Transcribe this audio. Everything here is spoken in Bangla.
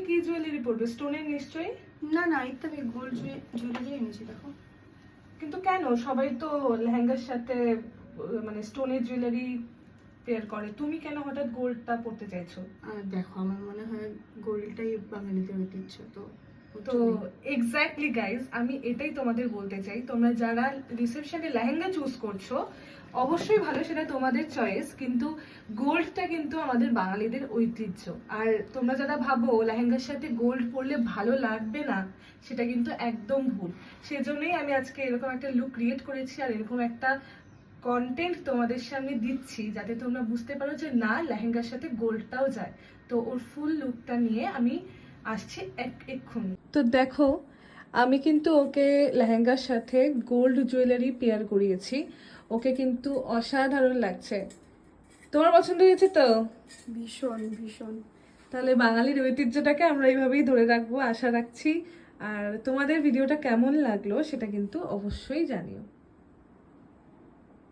কি জুয়েলারি পরবে? স্টোনের নিশ্চয়ই? না না, এই তো আমি গোল্ড জুয়েলারি এনেছি, দেখো। কিন্তু কেন সবাই তো লেহেঙ্গার সাথে মানে স্টোনের জুয়েলারি পেয়ার করে, তুমি কেন হঠাৎ গোল্ডটা পরতে চাইছো? দেখো, আমার মনে হয় গোল্ডটাই বাঙালিদের ঐতিহ্য, তো তো এক্স্যাক্টলি গাইজ, আমি এটাই তোমাদের বলতে চাই, তোমরা যারা রিসেপশনে লেহেঙ্গা চুজ করছো অবশ্যই ভালো, সেটা তোমাদের চয়েস, কিন্তু গোল্ডটা কিন্তু আমাদের বাঙালিদের ঐতিহ্য। আর তোমরা যারা ভাবো লেহেঙ্গার সাথে গোল্ড পরলে ভালো লাগবে না, সেটা কিন্তু একদম ভুল। সেজন্যই আমি আজকে এরকম একটা লুক ক্রিয়েট করেছি আর এরকম একটা কন্টেন্ট তোমাদের সামনে দিচ্ছি, যাতে তোমরা বুঝতে পারো যে না, লেহেঙ্গার সাথে গোল্ডটাও যায়। তো ওর ফুল লুকটা নিয়ে আমি আসছি এক্ষুনি। তো দেখো, আমি কিন্তু ওকে লেহেঙ্গার সাথে গোল্ড জুয়েলারি পেয়ার করিয়েছি, ওকে কিন্তু অসাধারণ লাগছে। তোমার পছন্দ হয়েছে তো? ভীষণ ভীষণ। তাহলে বাঙালির ঐতিহ্যটাকে আমরা এইভাবেই ধরে রাখবো, আশা রাখছি। আর তোমাদের ভিডিওটা কেমন লাগলো সেটা কিন্তু অবশ্যই জানিও।